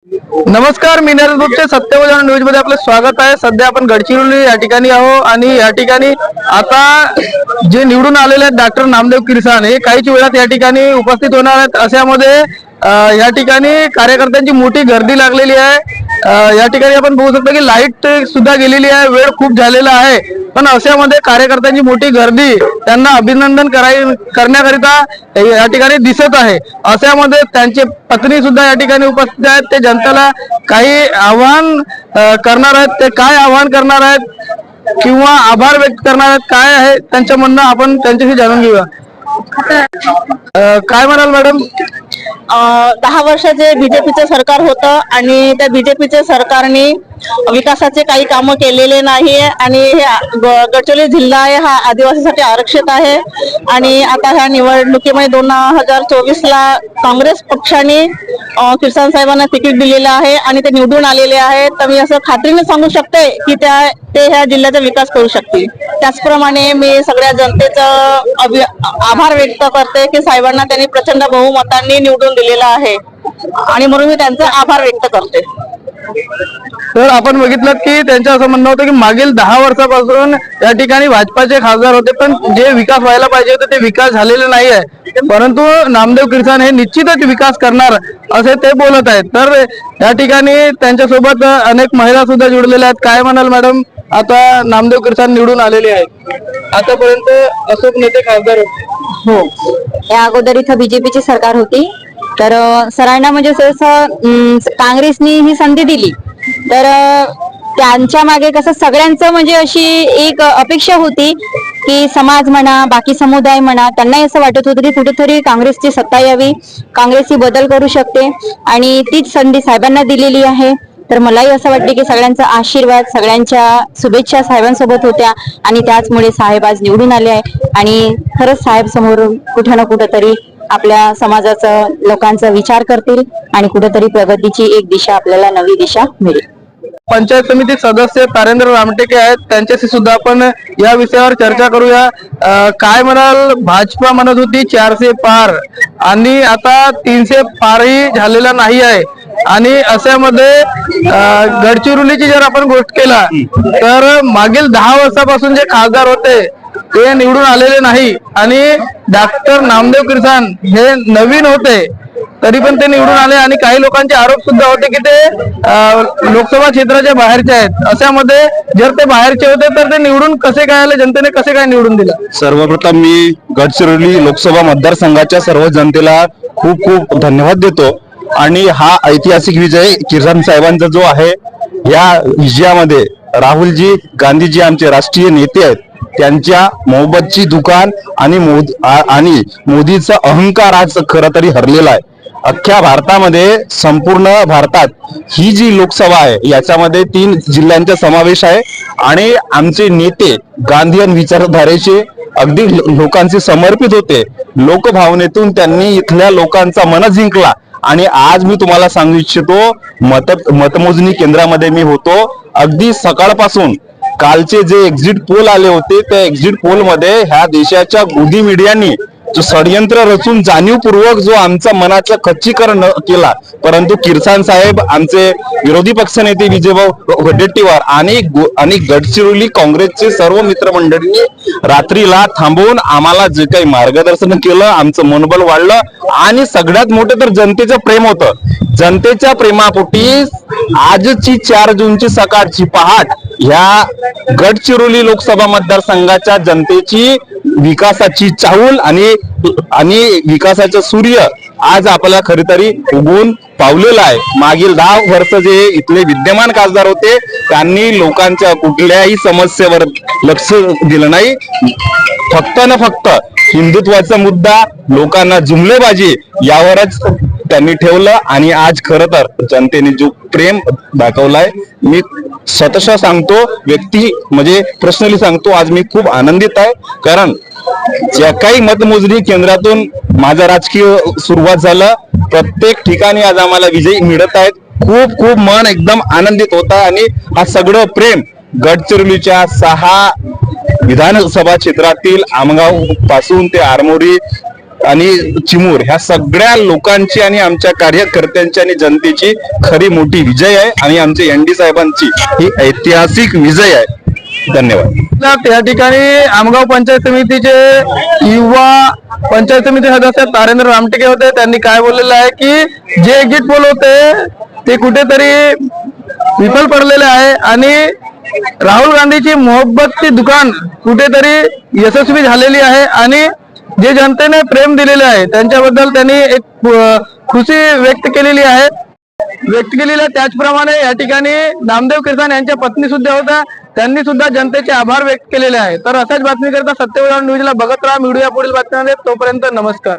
नमस्कार, मी नरेंद्र सत्यवजन न्यूज मध्ये आपलं स्वागत आहे। सध्या आपण गडचिरोली या ठिकाणी आहो आणि या ठिकाणी आता जे निवडून आलेले आहेत डॉक्टर नामदेव किरसाण हे काहीच वेळात या ठिकाणी उपस्थित होणार आहेत। अशामध्ये या ठिकाणी कार्यकर्त्यांची मोठी गर्दी लागलेली आहे। या ठिकाणी आपण बघू शकतो की लाईट सुद्धा गेलेली आहे, वेळ खूप झालेला आहे, पण अशामध्ये कार्यकर्त्यांची मोठी गर्दी त्यांना अभिनंदन करण्याकरिता या ठिकाणी दिसत आहे। अशामध्ये त्यांचे पत्नी सुद्धा या ठिकाणी उपस्थित आहेत। ते जनतेला काही आव्हान करणार आहेत, ते काय आव्हान करणार आहेत किंवा आभार व्यक्त करणार आहेत, काय आहे त्यांचं म्हणणं आपण त्यांच्याशी जाणून घेऊया। काय म्हणाल मॅडम? 10 वर्षाचे बीजेपीचे सरकार होतं आणि त्या बीजेपीच्या सरकारने विकासाचे काही कामं केलेले नाही आणि हे गडचिरोली जिल्हा आहे हा आदिवासीसाठी आरक्षित आहे आणि आता ह्या निवडणुकीमध्ये 2024 ला काँग्रेस पक्षाने किरसाण साहेबांना तिकीट दिलेलं आहे आणि ते निवडून आलेले आहेत। तर मी असं खात्रीने सांगू शकते की ते ह्या जिल्ह्याचा विकास करू शकतील। त्याचप्रमाणे मी सगळ्या जनतेचा आभार व्यक्त करते की साहेबांना त्यांनी प्रचंड बहुमतांनी निवडून दिलेला आहे आणि म्हणून मी त्यांचा आभार व्यक्त करते। तर आपण बघितलं की त्यांचं असं म्हणणं होतं की मागील 10 वर्षापासून या ठिकाणी भाजपाचे खासदार होते, पण जे विकास व्हायला पाहिजे होते ते विकास झालेले नाही आहे, परंतु नामदेव किरसाण हे निश्चितच विकास करणार असे ते बोलत आहेत। तर या ठिकाणी त्यांच्यासोबत अनेक महिला सुद्धा जुळलेल्या आहेत। काय म्हणाल मॅडम? आता नामदेव किरसाण निवडून आलेले आहेत, आतापर्यंत अशोक नेते खासदार होते। हो, या अगोदर इथं बीजेपीची सरकार होती, तर सरांना म्हणजे काँग्रेसनी ही संधी दिली, तर त्यांच्या मागे कसं सगळ्यांचं म्हणजे अशी एक अपेक्षा होती की समाज म्हणा, बाकी समुदाय म्हणा, त्यांनाही असं वाटत होतं की कुठेतरी काँग्रेसची सत्ता यावी, काँग्रेस ही बदल करू शकते आणि तीच संधी साहेबांना दिलेली आहे। तर मलाही असं वाटते की सगळ्यांचा आशीर्वाद, सगळ्यांच्या शुभेच्छा साहेबांसोबत होत्या आणि त्याचमुळे साहेब आज निवडून आले आहे आणि खरंच साहेब समोर कुठे ना कुठेतरी आपल्या समाजाचा, लोकांचा विचार करतील आणि कुठेतरी प्रगतीची एक दिशा, आपल्याला नवी दिशा मिळेल। पंचायत समिती सदस्य तारेंद्र रामटेके आहेत, त्यांच्याशी सुद्धा आपण या विषयावर चर्चा करूया। काय म्हणाल? भाजपा म्हणत होती 400 पार आणि आता 300 पारही झालेला नाही आहे आणि अशामध्ये गडचिरोलीची जर आपण गोष्ट केला तर मागील 10 वर्षापासून जे खासदार होते ते निवडून आलेले नाही आणि डॉक्टर नामदेव किरसाण हे नवीन होते तरी पण ते निवडून आले आणि काही लोकांचे आरोप सुद्धा होते की ते लोकसभा क्षेत्राच्या बाहेरचे आहेत। अशामध्ये जर ते बाहेरचे होते तर ते निवडून कसे काय आले, जनतेने कसे काय निवडून दिलं? सर्वप्रथम मी गडचिरोली लोकसभा मतदारसंघाच्या सर्व जनतेला खूप खूप धन्यवाद देतो आणि हा ऐतिहासिक विजय किरसाण साहेबांचा जो आहे, या विजयामध्ये राहुलजी गांधीजी आमचे राष्ट्रीय नेते आहेत, त्यांच्या मोहब्बतची दुकान आणि मोदीचा अहंकार आज खरं तरी हरलेला आहे। अख्ख्या भारतामध्ये, संपूर्ण भारतात ही जी लोकसभा आहे याच्यामध्ये 3 जिल्ह्यांचा समावेश आहे आणि आमचे नेते गांधीयन विचारधारेचे अगदी लोकांचे समर्पित होते। लोकभावनेतून त्यांनी इथल्या लोकांचा मन जिंकला आणि आज मी तुम्हाला सांगू इच्छितो, मतमोजणी केंद्रामध्ये मी होतो। अगदी सकाळपासून कालचे जे एक्झिट पोल आले होते त्या एक्झिट पोल मध्ये ह्या देशाच्या गोदी मीडियानी जो षडयंत्र रचून जाणीवपूर्वक जो आमचा मनाचा खच्चीकरण केला, परंतु किरसाण साहेब, आमचे विरोधी पक्षनेते विजयभाऊ वडेट्टीवार आणि गडचिरोली काँग्रेसचे सर्व मित्रमंडळींनी रात्रीला थांबवून आम्हाला जे काही मार्गदर्शन केलं, आमचं मनोबल वाढलं आणि सगळ्यात मोठं तर जनतेचं प्रेम होतं। जनतेच्या प्रेमापोटी आजची 4 जूनची सकाळची पहाट ह्या गडचिरोली लोकसभा मतदारसंघाच्या जनतेची विकासाची चाहूल आणि विकासाचं सूर्य आज आपल्याला खरी तरी उगवून पावलेला आहे। मागील 10 वर्ष जे इथले विद्यमान खासदार होते त्यांनी लोकांच्या कुठल्याही समस्येवर लक्ष दिलं नाही, फक्त ना फक्त हिंदुत्वाचा मुद्दा, लोकांना जुमलेबाजी यावरच त्यांनी ठेवलं आणि आज खरं तर जनतेने जो प्रेम दाखवलाय, मी स्वतः सांगतो, व्यक्ती म्हणजे पर्सनली सांगतो, आज मी खूप आनंदित आहे। कारण ज्या काही मतमोजणी केंद्रातून माझा राजकीय सुरुवात झालं, प्रत्येक ठिकाणी आज आम्हाला विजयी मिळत आहेत। खूप खूप मन एकदम आनंदित होता आणि हा सगळं प्रेम गडचिरोलीच्या 6 विधानसभा क्षेत्रातील आमगाव पासून ते आरमोरी आणि चिमूर ह्या सगळ्या लोकांची आणि आमच्या कार्यकर्त्यांची आणि जनतेची खरी मोठी विजय आहे आणि आमचे एनडी साहेबांची ही ऐतिहासिक विजय आहे. धन्यवाद. या ठिकाणी आमगाव पंचायत समितीचे युवा पंचायत समिती सदस्य तारेंद्र रामटेके होते. त्यांनी काय बोललेलं आहे की जे एक्झिट पोल होते ते कुठेतरी विफल पडलेले आहे आणि राहुल गांधीची मोहब्बतची दुकान कुठेतरी यशस्वी झालेली आहे आणि जे जनतेने प्रेम दिलेले आहे त्यांच्याबद्दल त्यांनी एक खुशी व्यक्त केलेली आहे. त्याचप्रमाणे या ठिकाणी नामदेव किर्सान यांच्या पत्नी सुद्धा होत्या. त्यांनी सुद्धा जनतेचे आभार व्यक्त केलेले आहे. तर अशाच बातमी करता सत्यवधान न्यूजला बघत राहा. मिळूया पुढील बातम्यांमध्ये. तोपर्यंत नमस्कार.